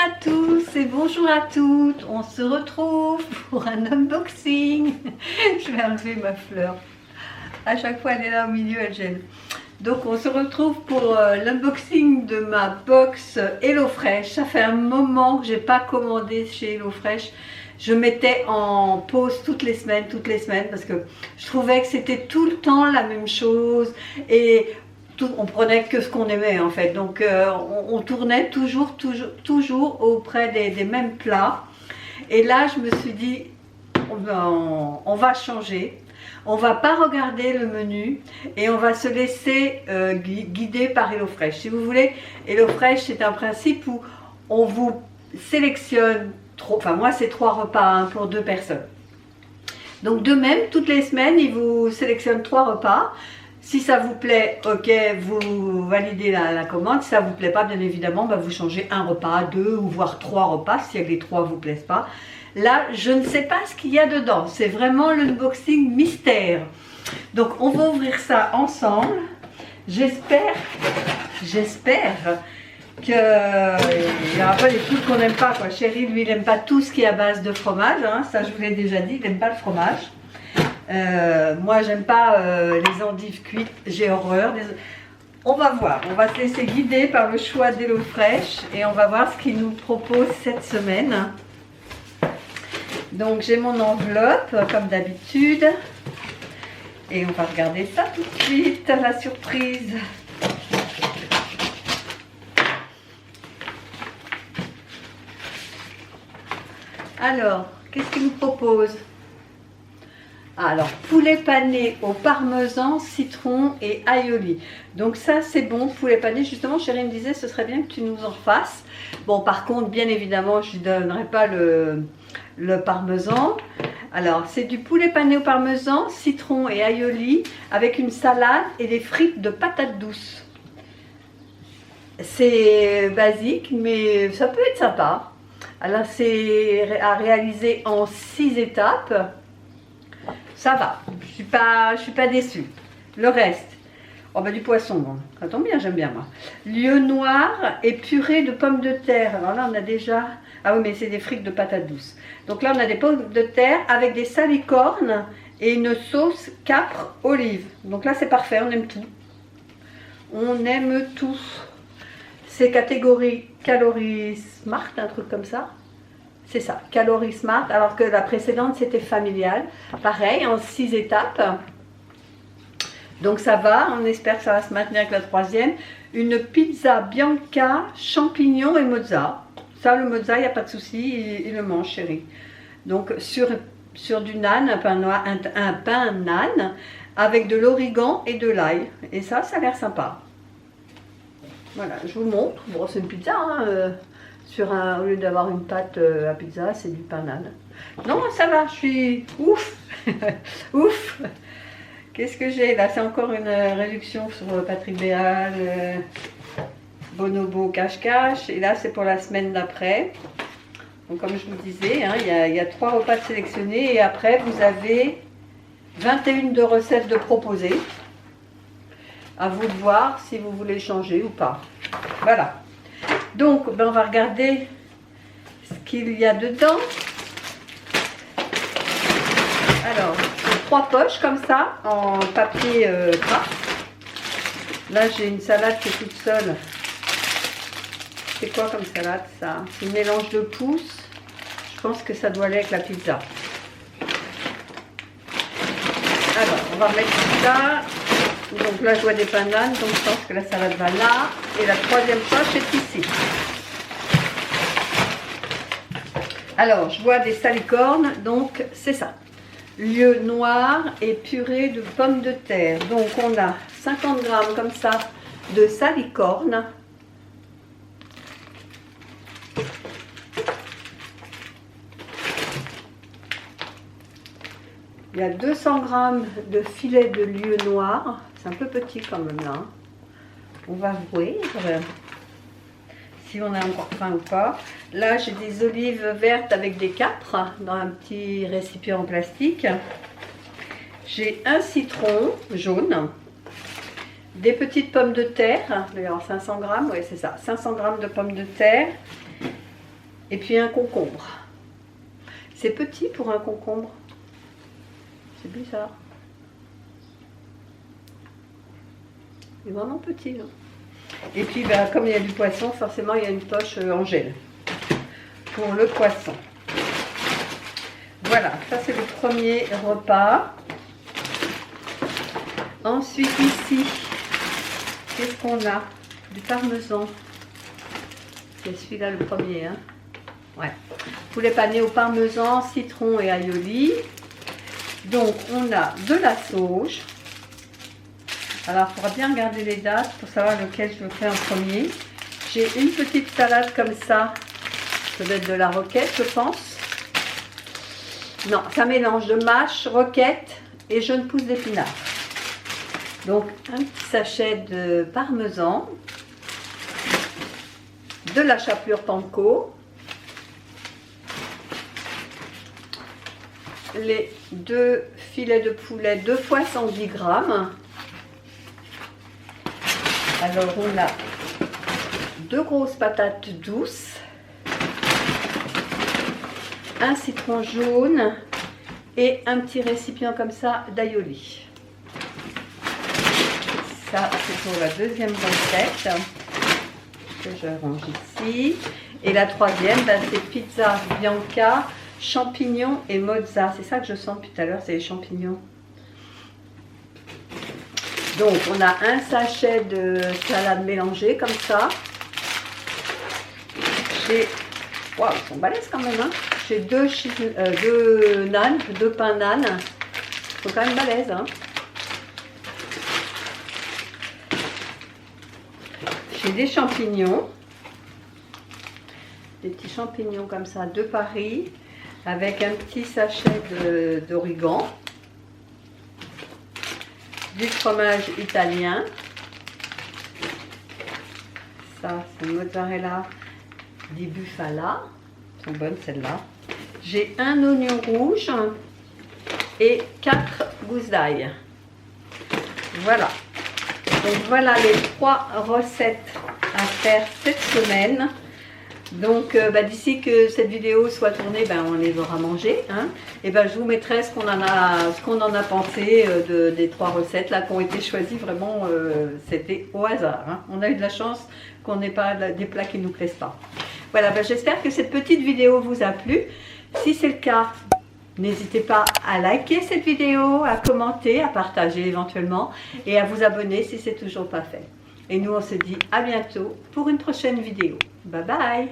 à tous et bonjour à toutes. On se retrouve pour un unboxing. Je vais enlever ma fleur. À chaque fois elle est là au milieu, elle gêne. Donc on se retrouve pour l'unboxing de ma box HelloFresh. Ça fait un moment que j'ai pas commandé chez HelloFresh. Je mettais en pause toutes les semaines parce que je trouvais que c'était tout le temps la même chose et on prenait que ce qu'on aimait en fait. Donc on tournait toujours auprès des mêmes plats. Et là je me suis dit on va changer. On va pas regarder le menu et on va se laisser guider par HelloFresh. Si vous voulez, HelloFresh c'est un principe où on vous sélectionne, enfin moi c'est 3 repas pour 2 personnes. Donc de même, toutes les semaines, ils vous sélectionnent 3 repas. Si ça vous plaît, ok, vous validez la commande. Si ça vous plaît pas, bien évidemment, bah, vous changez un repas, 2 ou voire 3 repas si les 3 vous plaisent pas. Là, je ne sais pas ce qu'il y a dedans. C'est vraiment l'unboxing mystère. Donc, on va ouvrir ça ensemble. J'espère qu'il n'y aura pas des trucs qu'on n'aime pas, quoi. Chéri, lui, il n'aime pas tout ce qui est à base de fromage. Hein. Ça, je vous l'ai déjà dit, il n'aime pas le fromage. Moi, j'aime pas les endives cuites. J'ai horreur. On va voir. On va se laisser guider par le choix d'HelloFresh et on va voir ce qu'il nous propose cette semaine. Donc j'ai mon enveloppe comme d'habitude et on va regarder ça tout de suite, la surprise. Alors, qu'est-ce qu'il nous propose? Alors, poulet pané au parmesan, citron et aioli. Donc ça c'est bon, poulet pané. Justement, chérie me disait ce serait bien que tu nous en fasses. Bon, par contre, bien évidemment, je ne donnerai pas le parmesan. Alors, c'est du poulet pané au parmesan, citron et aioli avec une salade et des frites de patates douces. C'est basique, mais ça peut être sympa. Alors, c'est à réaliser en 6 étapes. Ça va, je suis pas déçue. Le reste, oh bah du poisson, bon. Ça tombe bien, j'aime bien moi. Lieu noir et purée de pommes de terre. Alors là, on a déjà... Ah oui, mais c'est des frites de patates douces. Donc là, on a des pommes de terre avec des salicornes et une sauce capre olive. Donc là, c'est parfait, on aime tout. On aime tout. C'est catégorie calories smart, un truc comme ça. C'est ça, calories smart, alors que la précédente, c'était familiale. Pareil, en 6 étapes. Donc ça va, on espère que ça va se maintenir avec la 3e. Une pizza bianca, champignons et mozza. Ça, le mozza, il n'y a pas de souci, il le mange, chérie. Donc sur du naan, un pain naan, avec de l'origan et de l'ail. Et ça a l'air sympa. Voilà, je vous montre. Bon, c'est une pizza, hein, au lieu d'avoir une pâte à pizza, c'est du pain naan. Non, ça va, je suis ouf. Ouf. Qu'est-ce que j'ai là? C'est encore une réduction sur Patrick Béal, Bonobo cache-cache. Et là, c'est pour la semaine d'après. Donc, comme je vous disais, hein, il y a 3 repas de sélectionnés. Et après, vous avez 21 de recettes de proposer. À vous de voir si vous voulez changer ou pas. Voilà. Donc, ben, on va regarder ce qu'il y a dedans. Alors, 3 poches comme ça, en papier gras. Là, j'ai une salade qui est toute seule. C'est quoi comme salade, ça? C'est un mélange de pousses. Je pense que ça doit aller avec la pizza. Alors, on va remettre tout ça. Donc là, je vois des pains naan, donc je pense que la salade va là. Et la 3e poche est ici. Alors, je vois des salicornes, donc c'est ça. Lieu noir et purée de pommes de terre. Donc, on a 50 grammes comme ça de salicornes. Il y a 200 grammes de filet de lieu noir. C'est un peu petit quand même là. On va voir si on a encore faim ou pas. Là, j'ai des olives vertes avec des capres dans un petit récipient en plastique. J'ai un citron jaune, des petites pommes de terre, d'ailleurs 500 grammes, oui c'est ça, 500 grammes de pommes de terre, Et puis un concombre. C'est petit pour un concombre. C'est bizarre. Il est vraiment petit. Hein. Et puis, bah, comme il y a du poisson, forcément, il y a une poche en gel pour le poisson. Voilà, ça c'est le premier repas. Ensuite, ici, qu'est-ce qu'on a? Du parmesan. C'est celui-là le premier. Hein. Ouais. Poulet pané au parmesan, citron et aioli. Donc, on a de la sauge. Alors, il faudra bien regarder les dates pour savoir lequel je fais en premier. J'ai une petite salade comme ça. Ça doit être de la roquette, je pense. Non, ça mélange de mâche, roquette et jaune pousse d'épinards. Donc, un petit sachet de parmesan. De la chapelure panko. Les 2 filets de poulet, 2 fois 110 grammes. Alors, on a 2 grosses patates douces, un citron jaune et un petit récipient comme ça d'aioli. Ça, c'est pour la deuxième recette que je range ici. Et la troisième, ben, c'est pizza bianca, champignons et mozza. C'est ça que je sens depuis tout à l'heure, c'est les champignons. Donc, on a un sachet de salade mélangée, comme ça. J'ai... Waouh, ils sont balèzes quand même, hein. J'ai deux nanes, 2 pains nanes. Ils sont quand même balèzes, hein. J'ai des champignons. Des petits champignons comme ça, de Paris. Avec un petit sachet d'origan. Du fromage italien. Ça, c'est mozzarella di bufala. Elles sont bonnes celles-là. J'ai un oignon rouge et 4 gousses d'ail. Voilà. Donc voilà les 3 recettes à faire cette semaine. Donc d'ici que cette vidéo soit tournée, on les aura mangées. Hein. Et je vous mettrai ce qu'on en a pensé des 3 recettes là qui ont été choisies. Vraiment, c'était au hasard. Hein. On a eu de la chance qu'on n'ait pas des plats qui ne nous plaisent pas. Voilà, j'espère que cette petite vidéo vous a plu. Si c'est le cas, n'hésitez pas à liker cette vidéo, à commenter, à partager éventuellement et à vous abonner si ce n'est toujours pas fait. Et nous, on se dit à bientôt pour une prochaine vidéo. Bye bye!